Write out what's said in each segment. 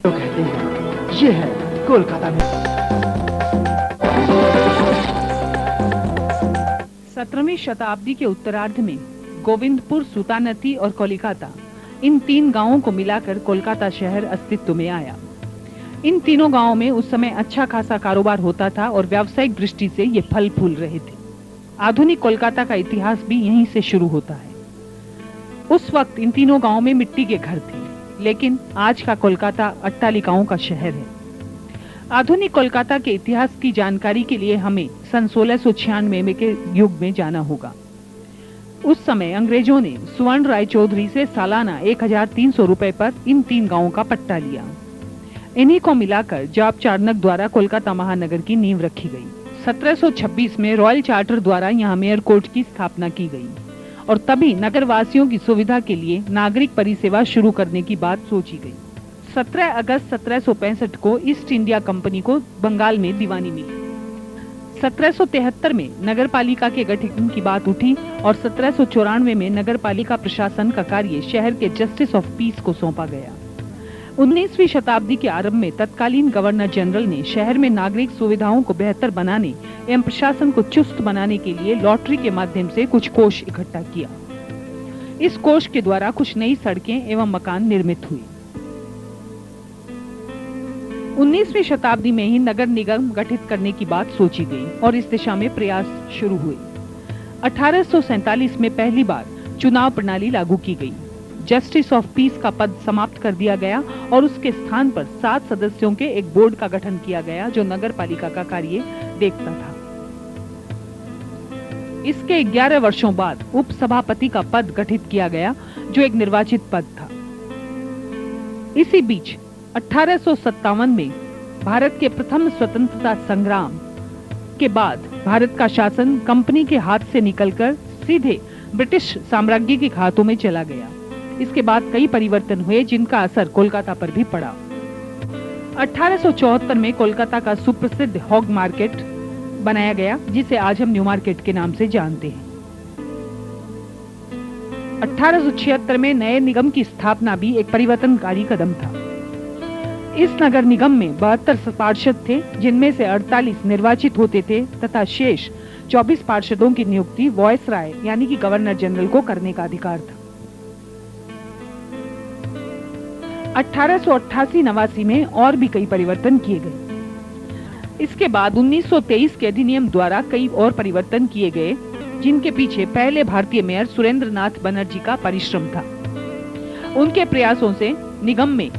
तो कहते हैं ये है कोलकाता में। 17वीं शताब्दी के उत्तरार्ध में गोविंदपुर, सुतानती और कोलकाता, इन 3 गांवों को मिलाकर कोलकाता शहर अस्तित्व में आया। इन तीनों गांवों में उस समय अच्छा खासा कारोबार होता था और व्यावसायिक दृष्टि से ये फल फूल रहे थे। आधुनिक कोलकाता का इतिहास भी यहीं से शुरू होता है। उस वक्त इन तीनों गांवों में मिट्टी के घर थे, लेकिन आज का कोलकाता अट्टालिकाओं का शहर है। आधुनिक कोलकाता के इतिहास की जानकारी के लिए हमें सन 1696 के युग में जाना होगा। उस समय अंग्रेजों ने स्वर्ण राय चौधरी से सालाना 1300 रुपए पर इन 3 गांवों का पट्टा लिया। इन्हीं को मिलाकर जॉब चार्नक द्वारा कोलकाता महानगर की नींव रखी गई। 1726 में रॉयल चार्टर द्वारा यहाँ मेयर कोर्ट की स्थापना की गई और तभी नगर वासियों की सुविधा के लिए नागरिक परिसेवा शुरू करने की बात सोची गई। 17 अगस्त 1765 को ईस्ट इंडिया कंपनी को बंगाल में दीवानी मिली। 1773 में नगर पालिका के गठन की बात उठी और 1794 में नगर पालिका प्रशासन का कार्य शहर के जस्टिस ऑफ पीस को सौंपा गया। 19वीं शताब्दी के आरंभ में तत्कालीन गवर्नर जनरल ने शहर में नागरिक सुविधाओं को बेहतर बनाने एवं प्रशासन को चुस्त बनाने के लिए लॉटरी के माध्यम से कुछ कोष इकट्ठा किया। इस कोष के द्वारा कुछ नई सड़कें एवं मकान निर्मित हुए। 19वीं शताब्दी में ही नगर निगम गठित करने की बात सोची गई और इस दिशा में प्रयास शुरू हुए। 1847 में पहली बार चुनाव प्रणाली लागू की गई। जस्टिस ऑफ पीस का पद समाप्त कर दिया गया और उसके स्थान पर 7 सदस्यों के एक बोर्ड का गठन किया गया जो नगर पालिका का कार्य देखता था। इसके 11 वर्षों बाद उप सभापति का पद गठित किया गया जो एक निर्वाचित पद था। इसी बीच 1857 में भारत के प्रथम स्वतंत्रता संग्राम के बाद भारत का शासन कंपनी के हाथ से निकलकर सीधे ब्रिटिश साम्राज्य के हाथों में चला गया। इसके बाद कई परिवर्तन हुए जिनका असर कोलकाता पर भी पड़ा। 1874 में कोलकाता का सुप्रसिद्ध हॉग मार्केट बनाया गया जिसे आज हम न्यू मार्केट के नाम से जानते हैं। 1876 में नए निगम की स्थापना भी एक परिवर्तनकारी कदम था। इस नगर निगम में 72 पार्षद थे जिनमें से 48 निर्वाचित होते थे तथा शेष 24 पार्षदों की नियुक्ति वॉयसराय यानी कि गवर्नर जनरल को करने का अधिकार था। 1888-89 में और भी कई परिवर्तन किए गए। इसके बाद 1923 के अधिनियम द्वारा कई और परिवर्तन किए गए जिनके पीछे पहले भारतीय मेयर सुरेंद्र नाथ बनर्जी का परिश्रम था। उनके प्रयासों से निगम में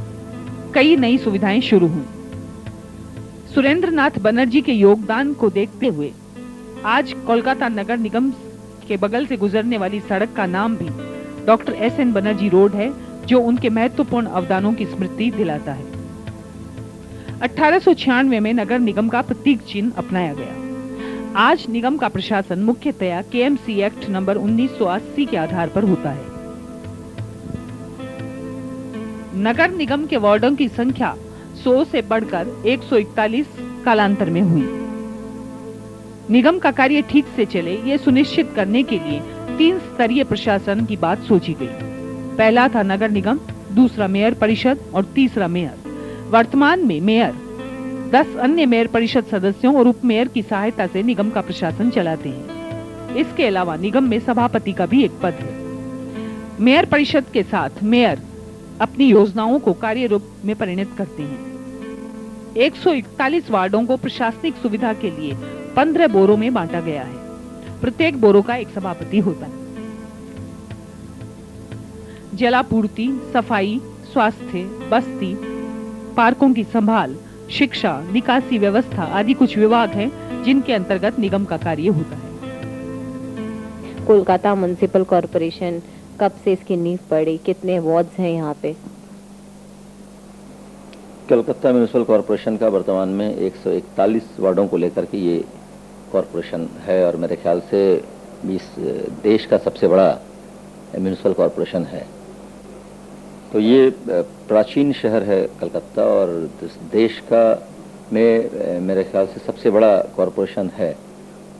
कई नई सुविधाएं शुरू हुई। सुरेंद्र नाथ बनर्जी के योगदान को देखते हुए आज कोलकाता नगर निगम के बगल से गुजरने वाली सड़क का नाम भी डॉक्टर एस.एन. बनर्जी रोड है जो उनके महत्वपूर्ण अवदानों की स्मृति दिलाता है। 1896 में नगर निगम का प्रतीक चिन्ह अपनाया गया। आज निगम का प्रशासन मुख्यतया केएमसी एक्ट नंबर 1980 के आधार पर होता है। नगर निगम के वार्डों की संख्या 100 से बढ़कर 141 कालांतर में हुई। निगम का कार्य ठीक से चले ये सुनिश्चित करने के लिए 3 स्तरीय प्रशासन की बात सोची गई। पहला था नगर निगम, दूसरा मेयर परिषद और तीसरा मेयर। वर्तमान में मेयर 10 अन्य मेयर परिषद सदस्यों और उप मेयर की सहायता से निगम का प्रशासन चलाते हैं। इसके अलावा निगम में सभापति का भी एक पद है। मेयर परिषद के साथ मेयर अपनी योजनाओं को कार्य रूप में परिणत करते हैं। 141 वार्डों को प्रशासनिक सुविधा के लिए 15 बोरों में बांटा गया है। प्रत्येक बोरो का एक सभापति होता है। जलापूर्ति, सफाई, स्वास्थ्य, बस्ती, पार्कों की संभाल, शिक्षा, निकासी व्यवस्था आदि कुछ विभाग हैं जिनके अंतर्गत निगम का कार्य होता है। कोलकाता म्युनिसिपल कॉरपोरेशन कब से इसकी नींव पड़ी, कितने वार्ड्स हैं यहाँ पे? कोलकाता म्युनिसिपल कॉरपोरेशन का वर्तमान में 141 वार्डों को लेकर के ये कॉरपोरेशन है और मेरे ख्याल से इस देश का सबसे बड़ा म्युनिसिपल कॉरपोरेशन है। तो ये प्राचीन शहर है कलकत्ता और देश का में मेरे ख्याल से सबसे बड़ा कॉरपोरेशन है।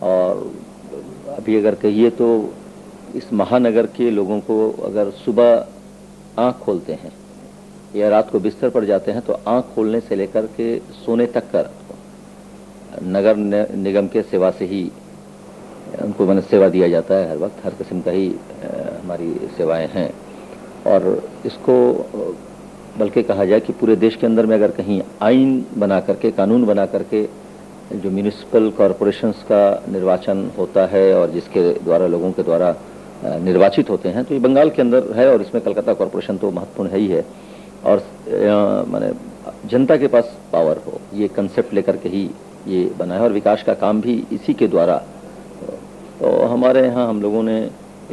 और अभी अगर कहिए तो इस महानगर के लोगों को अगर सुबह आँख खोलते हैं या रात को बिस्तर पर जाते हैं तो आंख खोलने से लेकर के सोने तक कर नगर निगम के सेवा से ही उनको मैंने सेवा दिया जाता है। हर वक्त हर किस्म का ही हमारी सेवाएं हैं। और इसको बल्कि कहा जाए कि पूरे देश के अंदर में अगर कहीं आइन बना करके, कानून बना करके जो म्यूनिसिपल कॉरपोरेशंस का निर्वाचन होता है और जिसके द्वारा लोगों के द्वारा निर्वाचित होते हैं, तो ये बंगाल के अंदर है और इसमें कलकत्ता कॉरपोरेशन तो महत्वपूर्ण है ही है। और माने जनता के पास पावर हो, ये कंसेप्ट लेकर के ही ये बना है और विकास का काम भी इसी के द्वारा। तो हमारे यहाँ हम लोगों ने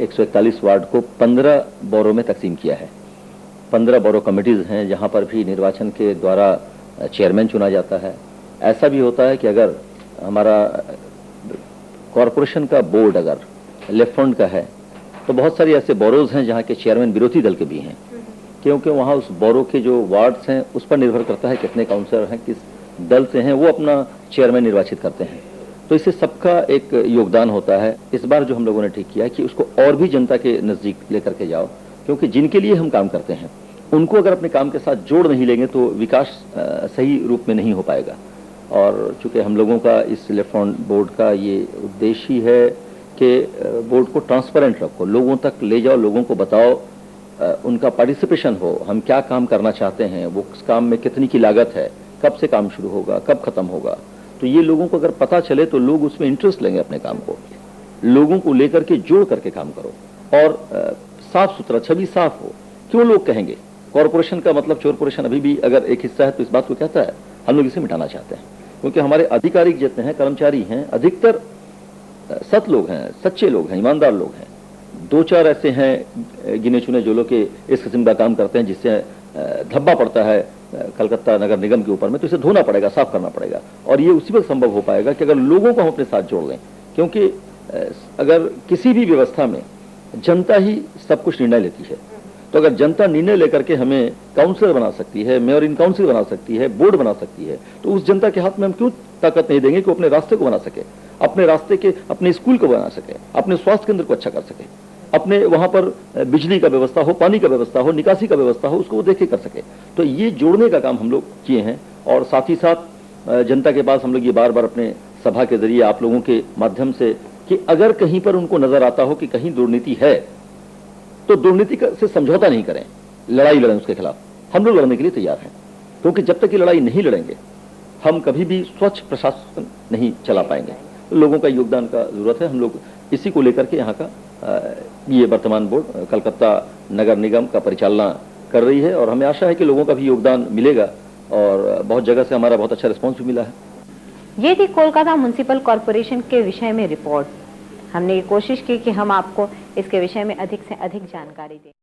141 वार्ड को 15 बोरो में तकसीम किया है। 15 बोरो कमिटीज़ हैं जहाँ पर भी निर्वाचन के द्वारा चेयरमैन चुना जाता है। ऐसा भी होता है कि अगर हमारा कॉरपोरेशन का बोर्ड अगर लेफ्ट फ्रंट का है तो बहुत सारी ऐसे बोरोज हैं जहाँ के चेयरमैन विरोधी दल के भी हैं, क्योंकि वहाँ उस बोरो के जो वार्ड्स हैं उस पर निर्भर करता है कितने काउंसलर हैं, किस दल से हैं, वो अपना चेयरमैन निर्वाचित करते हैं। तो इससे सबका एक योगदान होता है। इस बार जो हम लोगों ने ठीक किया है कि उसको और भी जनता के नज़दीक लेकर के जाओ, क्योंकि जिनके लिए हम काम करते हैं उनको अगर अपने काम के साथ जोड़ नहीं लेंगे तो विकास सही रूप में नहीं हो पाएगा। और चूँकि हम लोगों का इस लेफ्ट फ्रंट बोर्ड का ये उद्देश्य ही है कि बोर्ड को ट्रांसपेरेंट रखो, लोगों तक ले जाओ, लोगों को बताओ, उनका पार्टिसिपेशन हो, हम क्या काम करना चाहते हैं, वो उस काम में कितनी की लागत है, कब से काम शुरू होगा, कब खत्म होगा। तो ये लोगों को अगर पता चले तो लोग उसमें इंटरेस्ट लेंगे अपने काम को। लोगों को लेकर के जोड़ करके काम करो और साफ सुथरा, छवि साफ हो। क्यों लोग कहेंगे कॉरपोरेशन का मतलब चोरपोरेशन अभी भी अगर एक हिस्सा है तो इस बात को कहता है, हम लोग इसे मिटाना चाहते हैं। क्योंकि हमारे अधिकारी जितने हैं, कर्मचारी हैं, अधिकतर सत लोग हैं, सच्चे लोग हैं, ईमानदार लोग हैं। 2-4 ऐसे हैं गिने चुने जो लोग के इस किस्म का काम करते हैं जिससे धब्बा पड़ता है कलकत्ता नगर निगम के ऊपर में, तो इसे धोना पड़ेगा, साफ करना पड़ेगा। और ये उसी वक्त संभव हो पाएगा कि अगर लोगों को हम अपने साथ जोड़ लें। क्योंकि अगर किसी भी व्यवस्था में जनता ही सब कुछ निर्णय लेती है, तो अगर जनता निर्णय लेकर के हमें काउंसलर बना सकती है, मेयर इन काउंसिल बना सकती है, बोर्ड बना सकती है, तो उस जनता के हाथ में हम क्यों ताकत नहीं देंगे कि वो अपने रास्ते को बना सके, अपने रास्ते के अपने स्कूल को बना सके, अपने स्वास्थ्य केंद्र को अच्छा कर सके, अपने वहां पर बिजली का व्यवस्था हो, पानी का व्यवस्था हो, निकासी का व्यवस्था हो, उसको वो देख के कर सके। तो ये जोड़ने का काम हम लोग किए हैं। और साथ ही साथ जनता के पास हम लोग ये बार बार अपने सभा के जरिए आप लोगों के माध्यम से कि अगर कहीं पर उनको नजर आता हो कि कहीं दुर्नीति है तो दुर्नीति से समझौता नहीं करें, लड़ाई लड़ें उसके खिलाफ। हम लोग लड़ने के लिए तैयार हैं, क्योंकि जब तक ये लड़ाई नहीं लड़ेंगे हम कभी भी स्वच्छ प्रशासन नहीं चला पाएंगे। लोगों का योगदान का जरूरत है। हम लोग इसी को लेकर के यहाँ का ये वर्तमान बोर्ड कलकत्ता नगर निगम का परिचालना कर रही है और हमें आशा है कि लोगों का भी योगदान मिलेगा और बहुत जगह से हमारा बहुत अच्छा रिस्पॉन्स भी मिला है। ये थी कोलकाता म्युनिसिपल कॉरपोरेशन के विषय में रिपोर्ट। हमने ये कोशिश की कि हम आपको इसके विषय में अधिक से अधिक जानकारी दें।